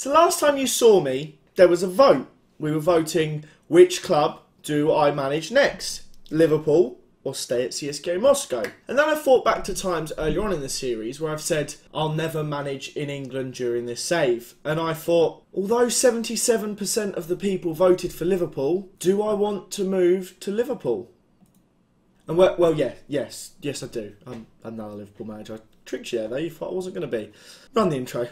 So last time you saw me, there was a vote. We were voting which club do I manage next? Liverpool or stay at CSKA Moscow? And then I thought back to times earlier on in the series where I've said I'll never manage in England during this save. And I thought, although 77% of the people voted for Liverpool, do I want to move to Liverpool? And well, yes I do. I'm now a Liverpool manager. I tricked you there though, you thought I wasn't going to be. Run the intro.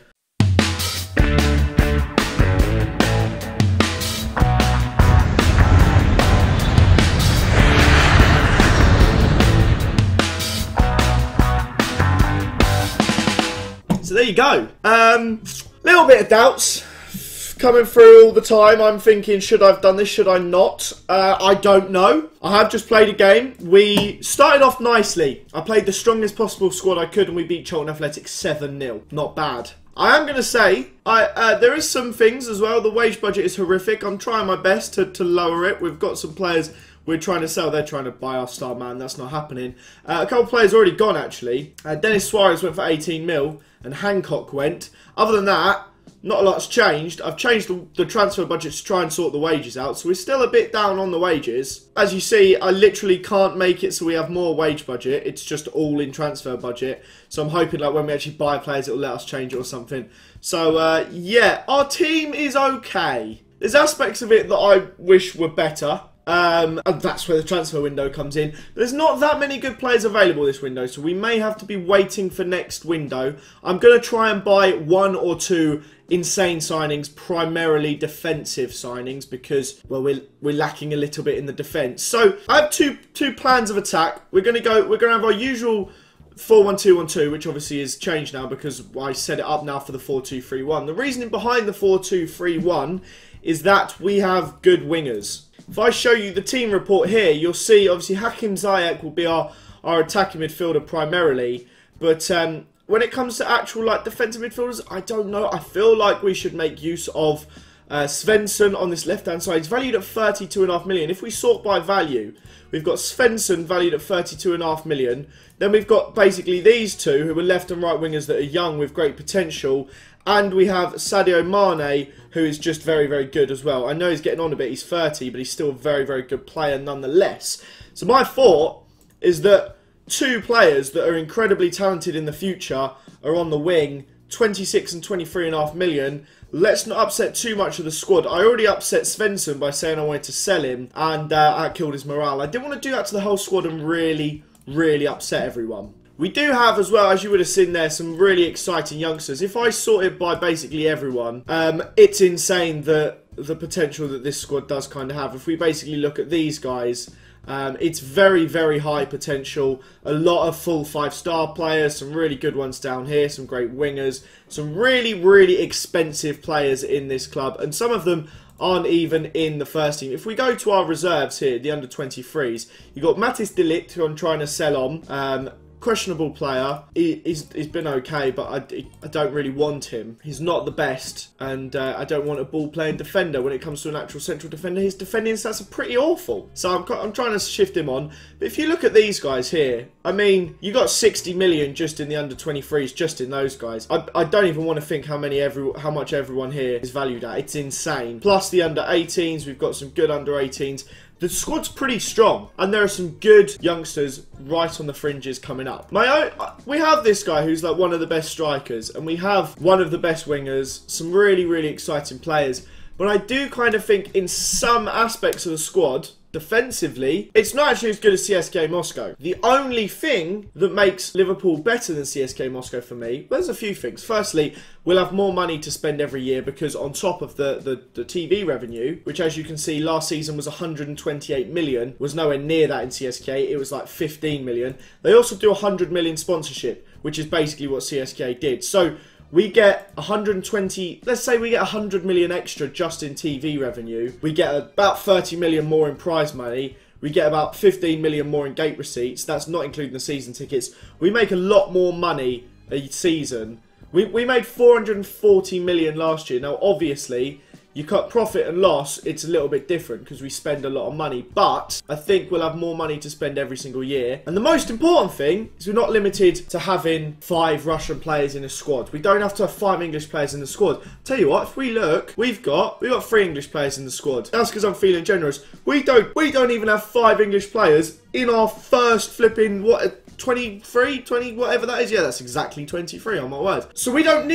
So there you go. Little bit of doubts coming through all the time. I'm thinking, should I have done this? Should I not? I don't know. I have just played a game. We started off nicely. I played the strongest possible squad I could and we beat Charlton Athletic 7-0. Not bad. I am going to say, there is some things as well. The wage budget is horrific. I'm trying my best to lower it. We've got some players we're trying to sell. They're trying to buy our star man. That's not happening. A couple of players already gone, actually. Dennis Suarez went for 18 mil and Hancock went. Other than that, not a lot's changed. I've changed the transfer budget to try and sort the wages out. So we're still a bit down on the wages. As you see, I literally can't make it so we have more wage budget. It's just all in transfer budget. So I'm hoping like when we actually buy players, it'll let us change it or something. So yeah, our team is okay. There's aspects of it that I wish were better. And that's where the transfer window comes in. There's not that many good players available this window, so we may have to be waiting for next window. I'm going to try and buy one or two insane signings, primarily defensive signings, because, well, we're lacking a little bit in the defence. So I have two plans of attack. We're going to have our usual 4-1-2-1-2, which obviously is changed now because I set it up now for the 4-2-3-1. The reasoning behind the 4-2-3-1 is that we have good wingers. If I show you the team report here, you'll see obviously Hakim Ziyech will be our attacking midfielder primarily. But when it comes to actual like defensive midfielders, I don't know. I feel like we should make use of Svensson on this left-hand side. He's valued at 32.5 million. If we sort by value, we've got Svensson valued at 32.5 million. Then we've got basically these two who are left and right wingers that are young with great potential. And we have Sadio Mane, who is just very, very good as well. I know he's getting on a bit, he's 30, but he's still a very, very good player nonetheless. So my thought is that two players that are incredibly talented in the future are on the wing, 26 and 23.5 million. Let's not upset too much of the squad. I already upset Svensson by saying I wanted to sell him, and that killed his morale. I didn't want to do that to the whole squad and really, really upset everyone. We do have, as well, as you would have seen there, some really exciting youngsters. If I sort it by basically everyone, it's insane the potential that this squad does kind of have. If we basically look at these guys, it's very, very high potential. A lot of full 5-star players, some really good ones down here, some great wingers, some really, really expensive players in this club, and some of them aren't even in the first team. If we go to our reserves here, the under-23s, you've got Matthijs de Ligt, who I'm trying to sell on. Questionable player. He's been okay, but I don't really want him. He's not the best, and I don't want a ball-playing defender. When it comes to an actual central defender, his defending stats are pretty awful. So I'm trying to shift him on. But if you look at these guys here, I mean, you got 60 million just in the under-23s, just in those guys. I don't even want to think how much everyone here is valued at. It's insane. Plus the under-18s, we've got some good under-18s. The squad's pretty strong, and there are some good youngsters right on the fringes coming up. We have this guy who's like one of the best strikers, and we have one of the best wingers, some really, really exciting players. But I do kind of think in some aspects of the squad, defensively, it's not actually as good as CSKA Moscow. The only thing that makes Liverpool better than CSKA Moscow for me, well, there's a few things. Firstly, we'll have more money to spend every year because on top of the TV revenue, which as you can see last season was 128 million, was nowhere near that in CSKA. It was like 15 million. They also do 100 million sponsorship, which is basically what CSKA did. So we get 120, let's say we get 100 million extra just in TV revenue. We get about 30 million more in prize money. We get about 15 million more in gate receipts. That's not including the season tickets. We make a lot more money a season. We made 440 million last year. Now, obviously, you cut profit and loss, it's a little bit different because we spend a lot of money. But I think we'll have more money to spend every single year. And the most important thing is we're not limited to having 5 Russian players in a squad. We don't have to have 5 English players in the squad. Tell you what, if we look, we've got 3 English players in the squad. That's because I'm feeling generous. We don't even have 5 English players in our first flipping, what, 23, 20, whatever that is. Yeah, that's exactly 23, on my word. So we don't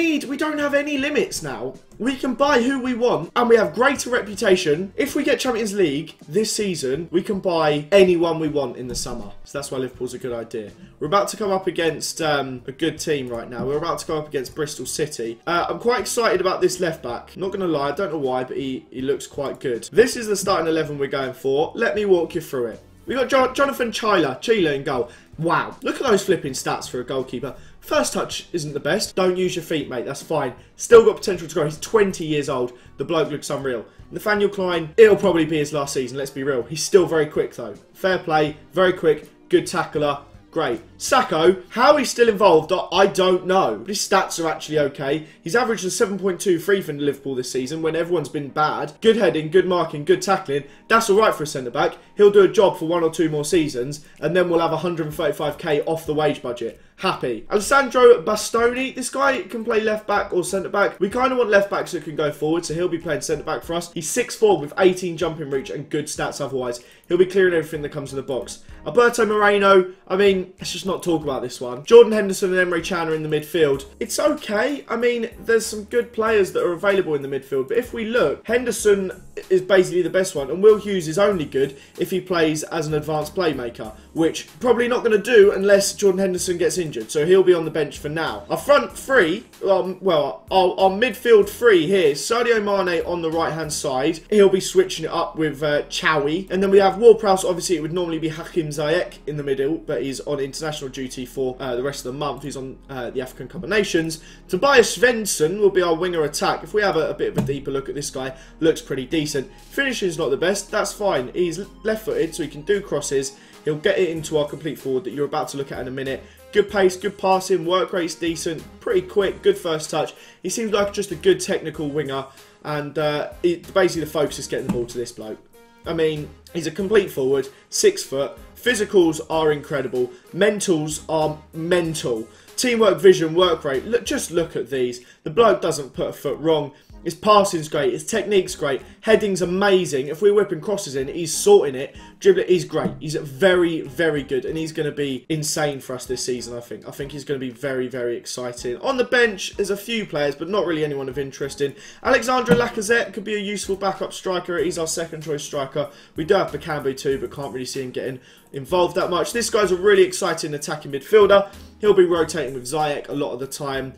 have any limits now. We can buy who we want, and we have greater reputation. If we get Champions League this season, we can buy anyone we want in the summer. So that's why Liverpool's a good idea. We're about to come up against a good team right now. We're about to go up against Bristol City. I'm quite excited about this left back. Not going to lie, I don't know why, but he looks quite good. This is the starting 11 we're going for. Let me walk you through it. We got Jonathan Chile in goal. Wow, look at those flipping stats for a goalkeeper. First touch isn't the best. Don't use your feet, mate. That's fine. Still got potential to grow. He's 20 years old. The bloke looks unreal. Nathaniel Klein, it'll probably be his last season. Let's be real. He's still very quick, though. Fair play. Very quick. Good tackler. Great. Sacco, how he's still involved, I don't know. But his stats are actually okay. He's averaged a 7.23 for Liverpool this season when everyone's been bad. Good heading, good marking, good tackling. That's all right for a centre-back. He'll do a job for 1 or 2 more seasons, and then we'll have 135k off the wage budget. Happy. Alessandro Bastoni, this guy can play left-back or centre-back. We kind of want left-backs that can go forward, so he'll be playing centre-back for us. He's 6'4" with 18 jumping reach and good stats otherwise. He'll be clearing everything that comes in the box. Alberto Moreno, I mean, let's just not talk about this one. Jordan Henderson and Emre Can are in the midfield. It's okay. I mean, there's some good players that are available in the midfield, but if we look, Henderson is basically the best one, and Will Hughes is only good if he plays as an advanced playmaker, which probably not going to do unless Jordan Henderson gets injured, so he'll be on the bench for now. Our front three, our midfield three here, Sadio Mane on the right-hand side. He'll be switching it up with Chowie, and then we have Ward-Prowse. Obviously, it would normally be Hakim Ziyech in the middle, but he's on international duty for the rest of the month. He's on the African Cup of Nations. Tobias Svensson will be our winger attack. If we have a bit of a deeper look at this guy, looks pretty decent. Finishing's not the best, that's fine. He's left-footed, so he can do crosses. He'll get it into our complete forward that you're about to look at in a minute. Good pace, good passing, work rate's decent, pretty quick, good first touch. He seems like just a good technical winger, and basically the focus is getting the ball to this bloke. I mean, he's a complete forward, 6 foot, physicals are incredible, mentals are mental. Teamwork, vision, work rate, just look at these. The bloke doesn't put a foot wrong. His passing's great, his technique's great, heading's amazing. If we're whipping crosses in, he's sorting it. Dribbling, he's great. He's very, very good, and he's going to be insane for us this season, I think. I think he's going to be very, very exciting. On the bench, there's a few players, but not really anyone of interest in. Alexandre Lacazette could be a useful backup striker. He's our second choice striker. We do have Bakambu too, but can't really see him getting involved that much. This guy's a really exciting attacking midfielder. He'll be rotating with Ziyech a lot of the time.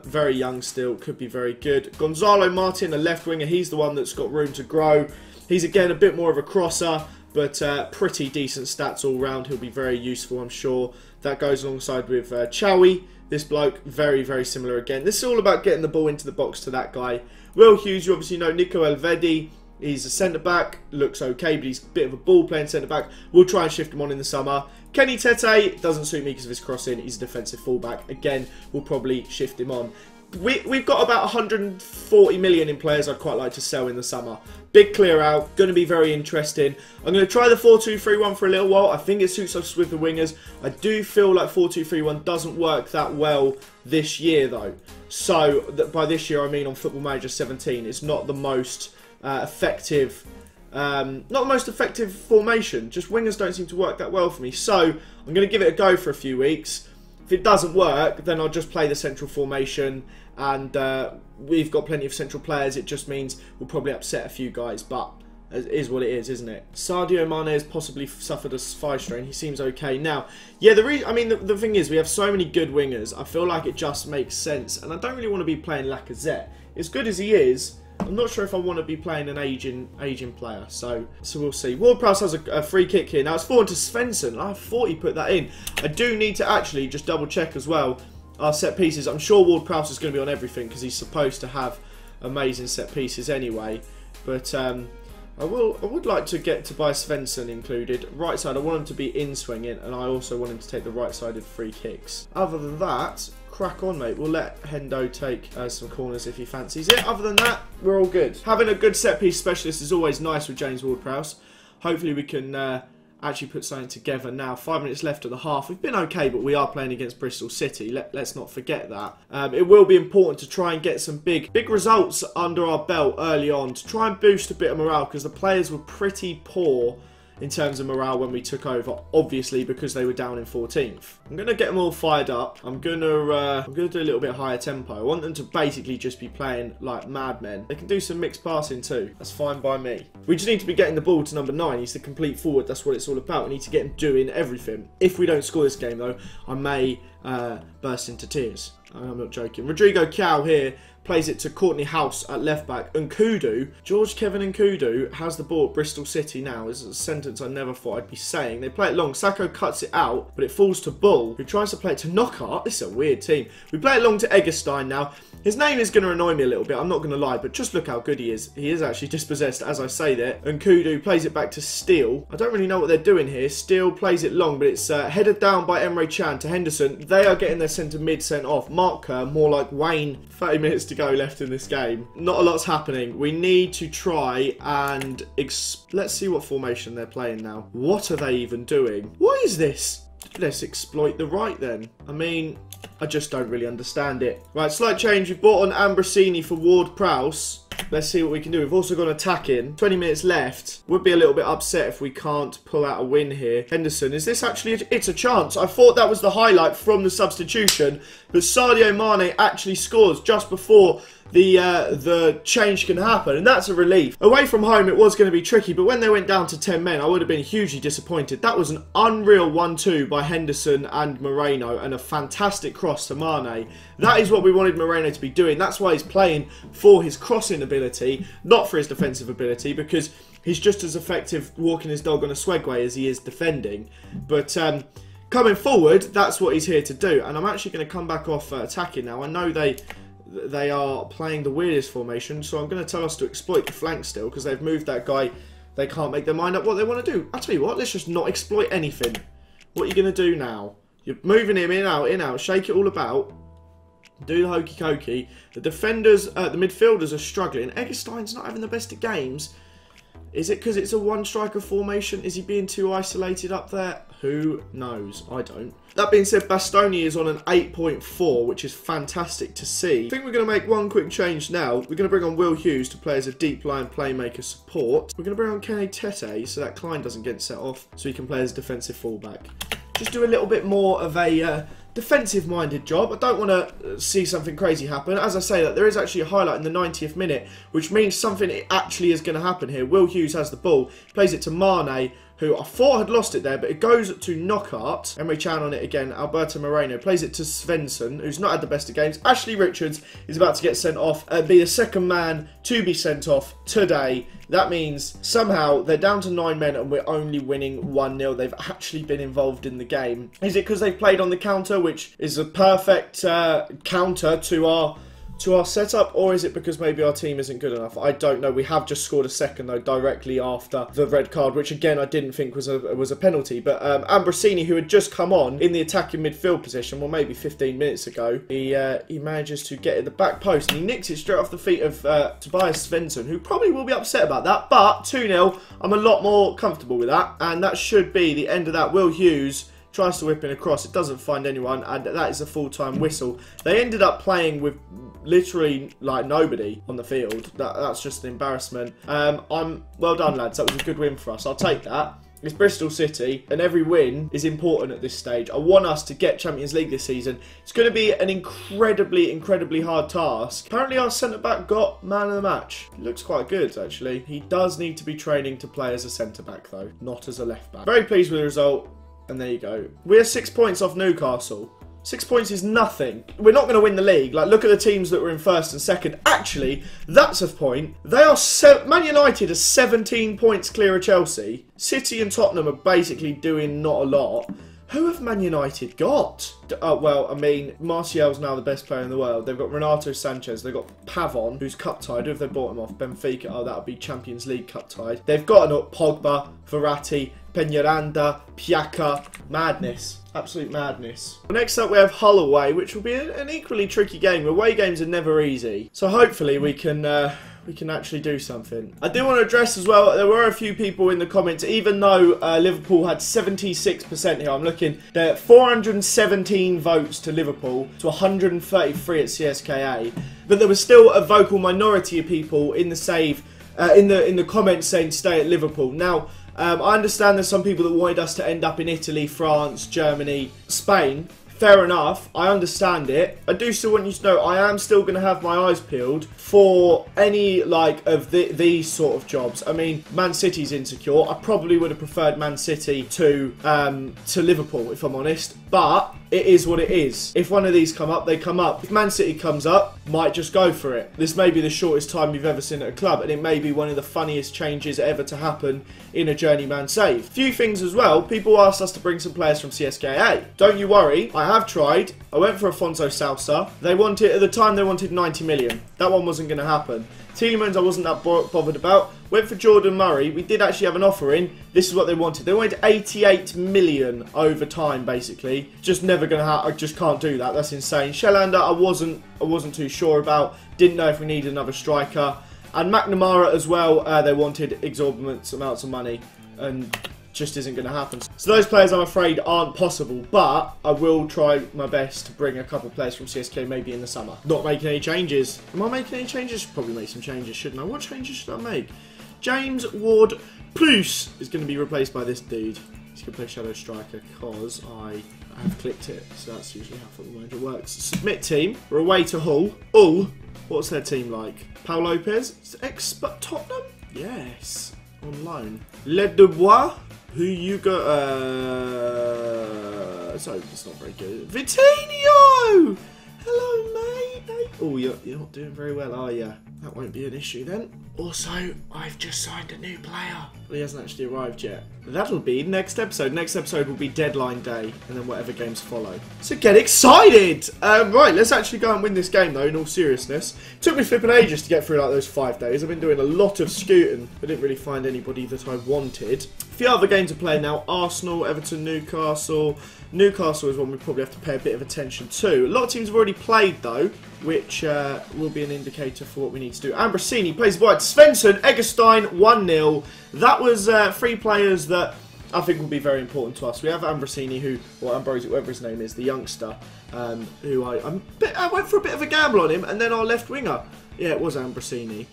Very young still, could be very good. Gonzalo Martin, a left winger, he's the one that's got room to grow. He's again a bit more of a crosser, but pretty decent stats all round. He'll be very useful, I'm sure. That goes alongside with Chowie. This bloke, very, very similar again. This is all about getting the ball into the box to that guy. Will Hughes, you obviously know. Nico Elvedi, he's a centre-back, looks okay, but he's a bit of a ball-playing centre-back. We'll try and shift him on in the summer. Kenny Tete doesn't suit me because of his crossing. He's a defensive fullback. Again, we'll probably shift him on. We've got about 140 million in players I'd quite like to sell in the summer. Big clear out, going to be very interesting. I'm going to try the 4-2-3-1 for a little while. I think it suits us with the wingers. I do feel like 4-2-3-1 doesn't work that well this year though. So by this year I mean on Football Manager 17. It's not the most effective formation. Just wingers don't seem to work that well for me. So I'm going to give it a go for a few weeks. If it doesn't work, then I'll just play the central formation, and we've got plenty of central players. It just means we'll probably upset a few guys, but it is what it is, isn't it? Sadio Mane has possibly suffered a thigh strain. He seems okay now. Yeah, the thing is, we have so many good wingers. I feel like it just makes sense, and I don't really want to be playing Lacazette. As good as he is, I'm not sure if I want to be playing an aging player, so we'll see. Ward-Prowse has a free kick here. Now it's forward to Svensson. I thought he put that in. I do need to actually just double check as well our set pieces. I'm sure Ward-Prowse is going to be on everything because he's supposed to have amazing set pieces anyway. But I would like to get Tobias Svensson included. Right side, I want him to be in swinging, and I also want him to take the right-sided free kicks. Other than that, crack on, mate. We'll let Hendo take some corners if he fancies it. Other than that, we're all good. Having a good set-piece specialist is always nice with James Ward-Prowse. Hopefully we can actually put something together now. 5 minutes left of the half. We've been okay, but we are playing against Bristol City. Let's not forget that. It will be important to try and get some big results under our belt early on to try and boost a bit of morale, because the players were pretty poor in terms of morale when we took over, obviously because they were down in 14th. I'm going to get them all fired up. I'm going to do a little bit higher tempo. I want them to basically just be playing like madmen. They can do some mixed passing too. That's fine by me. We just need to be getting the ball to number 9. He's the complete forward. That's what it's all about. We need to get him doing everything. If we don't score this game though, I may burst into tears. I'm not joking. Rodrigo Cao here plays it to Courtney House at left back. Nkudu, George Kevin Nkudu, has the ball at Bristol City now. This is a sentence I never thought I'd be saying. They play it long. Sacco cuts it out, but it falls to Bull, who tries to play it to Knockhart. This is a weird team. We play it long to Eggestein now. His name is going to annoy me a little bit, I'm not going to lie, but just look how good he is. He is actually dispossessed, as I say there. Nkudu plays it back to Steele. I don't really know what they're doing here. Steele plays it long, but it's headed down by Emre Can to Henderson. They are getting their centre mid sent off. Mark Kerr, more like Wayne. 30 minutes to go left in this game. Not a lot's happening. We need to try and... Let's see what formation they're playing now. What are they even doing? What is this? Let's exploit the right then. I mean, I just don't really understand it. Right, slight change. We've bought on Ambrosini for Ward-Prowse. Let's see what we can do. We've also got attacking. 20 minutes left. Would be a little bit upset if we can't pull out a win here. Henderson, is this actually... It's a chance. I thought that was the highlight from the substitution, but Sadio Mane actually scores just before the change can happen, and that's a relief. Away from home, it was going to be tricky, but when they went down to 10 men, I would have been hugely disappointed. That was an unreal 1-2 by Henderson and Moreno, and a fantastic cross to Mane. That is what we wanted Moreno to be doing. That's why he's playing for his crossing ability, not for his defensive ability, because he's just as effective walking his dog on a Swegway as he is defending. But coming forward, that's what he's here to do, and I'm actually going to come back off attacking now. I know they are playing the weirdest formation, so I'm going to tell us to exploit the flank still, because they've moved that guy. They can't make their mind up what they want to do. I'll tell you what, let's just not exploit anything. What are you going to do now? You're moving him in, out, shake it all about. Do the hokey cokey. The defenders, the midfielders are struggling. Eggestein's not having the best of games. Is it because it's a one-striker formation? Is he being too isolated up there? Who knows? I don't. That being said, Bastoni is on an 8.4, which is fantastic to see. I think we're going to make one quick change now. We're going to bring on Will Hughes to play as a deep line playmaker support. We're going to bring on Kenny Tete so that Klein doesn't get set off, so he can play as a defensive fullback. Just do a little bit more of a defensive-minded job. I don't want to see something crazy happen. As I say, that there is actually a highlight in the 90th minute, which means something actually is going to happen here. Will Hughes has the ball, plays it to Mane, who I thought had lost it there, but it goes to Knockhart. Emre Can on it again. Alberto Moreno plays it to Svensson, who's not had the best of games. Ashley Richards is about to get sent off and be the second man to be sent off today. That means somehow they're down to 9 men and we're only winning 1-0. They've actually been involved in the game. Is it because they've played on the counter, which is a perfect counter to our setup, or is it because maybe our team isn't good enough? I don't know. We have just scored a second though directly after the red card, which again I didn't think was a penalty. But Ambrosini, who had just come on in the attacking midfield position, well maybe 15 minutes ago, he manages to get at the back post and he nicks it straight off the feet of Tobias Svensson, who probably will be upset about that. But 2-0, I'm a lot more comfortable with that, and that should be the end of that. Will Hughes tries to whip in across. It doesn't find anyone, and that is a full-time whistle. They ended up playing with literally like nobody on the field. That's just an embarrassment. Well done, lads. That was a good win for us. I'll take that. It's Bristol City, and every win is important at this stage. I want us to get Champions League this season. It's going to be an incredibly hard task. Apparently our centre-back got man of the match. He looks quite good, actually. He does need to be training to play as a centre-back, though, not as a left-back. Very pleased with the result, and there you go. We're 6 points off Newcastle. 6 points is nothing. We're not going to win the league. Like, look at the teams that were in first and second. Actually, that's a point. They are Man United are 17 points clear of Chelsea. City and Tottenham are basically doing not a lot. Who have Man United got? Oh, well, I mean, Martial's now the best player in the world. They've got Renato Sanchez. They've got Pavon, who's cup-tied. Who have they bought him off? Benfica. Oh, that'll be Champions League cup-tied. They've got Pogba, Verratti, Peñaranda, Piaka. Madness. Absolute madness. Next up, we have Hull away, which will be an equally tricky game. Away games are never easy. So hopefully we can actually do something. I do want to address as well, there were a few people in the comments, even though Liverpool had 76% here, I'm looking, they're 417 votes to Liverpool to 133 at CSKA, but there was still a vocal minority of people in the in the comments saying stay at Liverpool. Now, I understand there's some people that wanted us to end up in Italy, France, Germany, Spain. Fair enough, I understand it. I do still want you to know I am still going to have my eyes peeled for any of these sort of jobs. I mean, Man City's insecure. I probably would have preferred Man City to Liverpool, if I'm honest. But it is what it is. If one of these come up, they come up. If Man City comes up, might just go for it. This may be the shortest time you've ever seen at a club, and it may be one of the funniest changes ever to happen in a Journeyman save. Few things as well. People asked us to bring some players from CSKA. Don't you worry, I have tried. I went for Afonso Sousa. They wanted, at the time, they wanted 90 million. That one wasn't going to happen. Tielemans I wasn't that bothered about. Went for Jordan Murray. We did actually have an offer in. This is what they wanted. They wanted 88 million over time, basically. Just never going to happen. I just can't do that. That's insane. Shellander I wasn't too sure about. Didn't know if we needed another striker. And McNamara as well. They wanted exorbitant amounts of money. And just isn't going to happen. So those players, I'm afraid, aren't possible, but I will try my best to bring a couple of players from CSK maybe in the summer. Not making any changes. Am I making any changes? Should probably make some changes, shouldn't I? What changes should I make? James Ward-Prowse is going to be replaced by this dude. He's going to play Shadow Striker because I have clicked it. So that's usually how Football Manager works. Submit team. We're away to Hull. Hull. What's their team like? Paul Lopez. Tottenham? Yes. On loan. Le Dubois. Who you got? So it's not very good. Vitinho! Hello, mate. Oh, you're not doing very well, are you? That won't be an issue then. Also, I've just signed a new player. Well, he hasn't actually arrived yet. That'll be next episode. Next episode will be deadline day, and then whatever games follow. So get excited! Right, let's actually go and win this game, though, in all seriousness. It took me flipping ages to get through like those 5 days. I've been doing a lot of scooting. I didn't really find anybody that I wanted. A few other games to play now. Arsenal, Everton, Newcastle. Newcastle is one we probably have to pay a bit of attention to. A lot of teams have already played, though, which will be an indicator for what we need to do. Ambrosini plays wide. Svensson, Eggestein, 1-0. That was 3 players that I think will be very important to us. We have Ambrosini, or Ambrosio, whatever his name is, the youngster, who I went for a bit of a gamble on him, and then our left winger. Yeah, it was Ambrosini.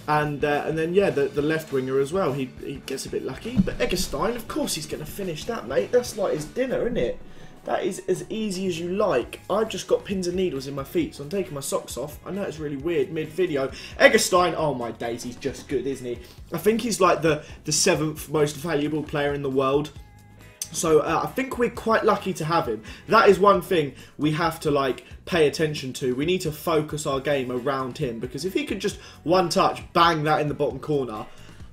And then, yeah, the left winger as well. He gets a bit lucky. But Eggestein, of course he's going to finish that, mate. That's like his dinner, isn't it? That is as easy as you like. I've just got pins and needles in my feet, so I'm taking my socks off. I know it's really weird mid-video. Eggestein, oh my days, he's just good, isn't he? I think he's like the 7th most valuable player in the world. So I think we're quite lucky to have him. That is one thing we have to pay attention to. We need to focus our game around him, because if he could just one touch bang that in the bottom corner,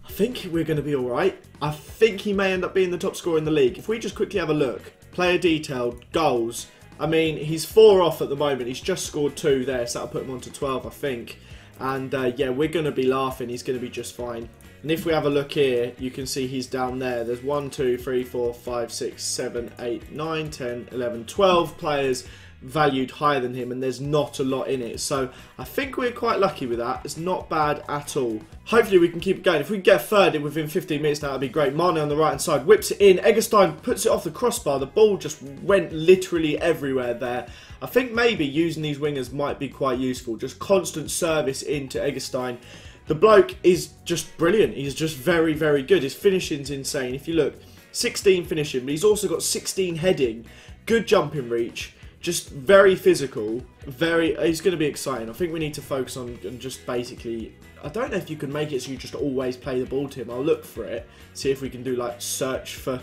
I think we're going to be alright. I think he may end up being the top scorer in the league. If we just quickly have a look. Player detailed, goals. I mean, he's 4 off at the moment. He's just scored 2 there, so that'll put him on to 12, I think. And yeah, we're going to be laughing. He's going to be just fine. And if we have a look here, you can see he's down there. There's 1, 2, 3, 4, 5, 6, 7, 8, 9, 10, 11, 12 players valued higher than him, and there's not a lot in it. So I think we're quite lucky with that. It's not bad at all. Hopefully we can keep it going. If we can get a third in within 15 minutes now, that'd be great. Mane on the right hand side whips it in. Eggestein puts it off the crossbar. The ball just went literally everywhere there. I think maybe using these wingers might be quite useful. Just constant service into Eggestein. The bloke is just brilliant. He's just very, very good. His finishing's insane. If you look, 16 finishing, but he's also got 16 heading. Good jumping reach. Just very physical. He's going to be exciting. I think we need to focus on just basically... I don't know if you can make it so you just always play the ball to him. I'll look for it. See if we can do search for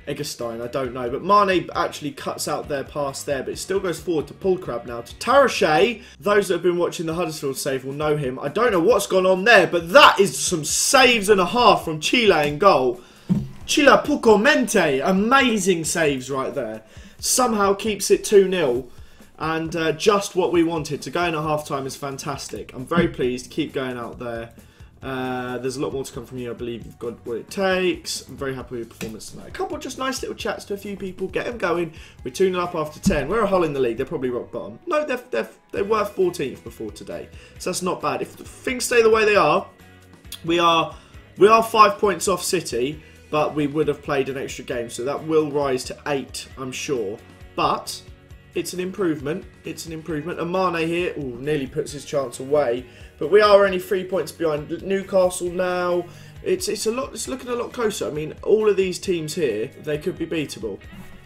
Eggestein. I don't know. But Mane actually cuts out their pass there. But it still goes forward to Pullcrab now. To Tarashe. Those that have been watching the Huddersfield save will know him. I don't know what's gone on there. But that is some saves and a half from Chile in goal. Chila Pucamente, amazing saves right there. Somehow keeps it 2-0. And just what we wanted. To go in at half-time is fantastic. I'm very pleased. Keep going out there. There's a lot more to come from you. I believe you've got what it takes. I'm very happy with your performance tonight. A couple of just nice little chats to a few people. Get them going. We're 2-0 up after 10. We're a hole in the league. They're probably rock bottom. No, they were 14th before today. So that's not bad. If things stay the way they are, we are 5 points off City, but we would have played an extra game. So that will rise to 8, I'm sure. But it's an improvement. It's an improvement. And Mane here nearly puts his chance away. But we are only 3 points behind Newcastle now. It's looking a lot closer. I mean, all of these teams here, they could be beatable.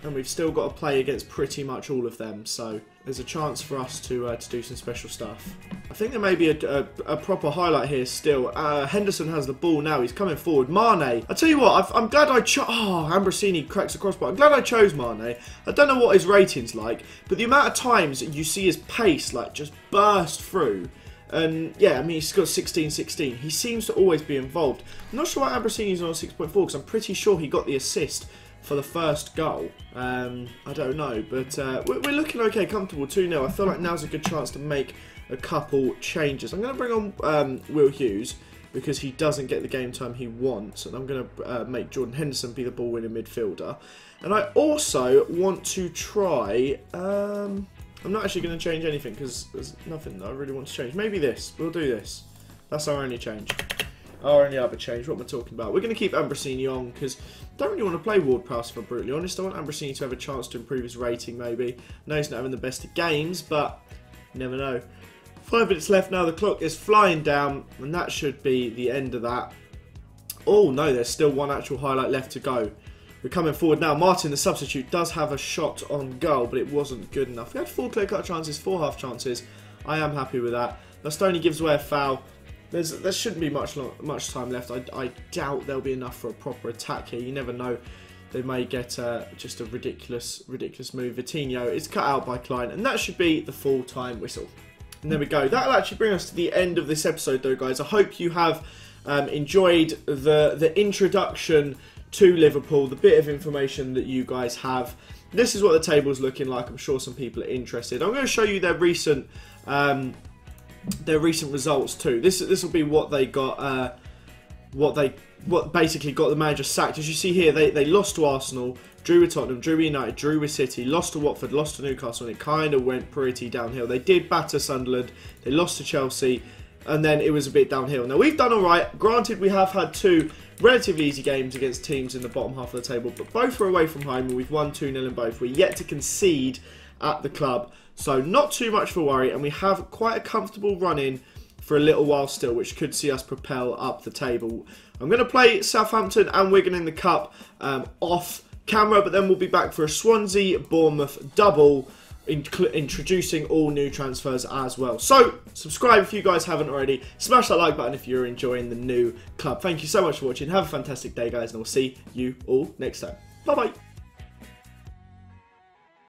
And we've still got to play against pretty much all of them. So there's a chance for us to do some special stuff. I think there may be a proper highlight here still. Henderson has the ball now. He's coming forward. Mane. I tell you what, I'm glad I chose... Oh, Ambrosini cracks across, but I'm glad I chose Mane. I don't know what his rating's like, but the amount of times you see his pace like just burst through. And yeah, I mean, he's got 16-16. He seems to always be involved. I'm not sure why Ambrosini's on 6.4 because I'm pretty sure he got the assist for the first goal. I don't know, but we're looking okay, comfortable 2-0. I feel like now's a good chance to make a couple changes. I'm going to bring on Will Hughes because he doesn't get the game time he wants, and I'm going to make Jordan Henderson be the ball-winning midfielder. And I also want to try... I'm not actually going to change anything because there's nothing that I really want to change. Maybe this. We'll do this. That's our only change. Our only other change. What am I talking about? We're going to keep Ambrosini on because I don't really want to play Ward-Prowse, if I'm brutally honest. I want Ambrosini to have a chance to improve his rating, maybe. I know he's not having the best of games, but you never know. 5 minutes left now. The clock is flying down, and that should be the end of that. Oh, no, there's still one actual highlight left to go. We're coming forward now. Morton, the substitute, does have a shot on goal, but it wasn't good enough. We had 4 clear-cut chances, 4 half chances. I am happy with that. Bastoni gives away a foul. There shouldn't be much time left. I doubt there'll be enough for a proper attack here. You never know. They may get just a ridiculous move. Vitinho is cut out by Klein, and that should be the full-time whistle. And there we go. That'll actually bring us to the end of this episode, though, guys. I hope you have enjoyed the introduction to Liverpool, the bit of information that you guys have. This is what the table's looking like. I'm sure some people are interested. I'm going to show you their recent results too. This will be what they got, what basically got the manager sacked. As you see here, they lost to Arsenal, drew with Tottenham, drew with United, drew with City, lost to Watford, lost to Newcastle, and it kind of went pretty downhill. They did batter Sunderland, they lost to Chelsea, and then it was a bit downhill. Now, we've done alright. Granted, we have had 2 relatively easy games against teams in the bottom half of the table, but both were away from home, and we've won 2-0 in both. We're yet to concede at the club, so not too much for worry, and we have quite a comfortable run-in for a little while still, which could see us propel up the table. I'm going to play Southampton and Wigan in the Cup off camera, but then we'll be back for a Swansea-Bournemouth double, introducing all new transfers as well. So, subscribe if you guys haven't already. Smash that like button if you're enjoying the new club. Thank you so much for watching. Have a fantastic day, guys, and I'll see you all next time. Bye-bye.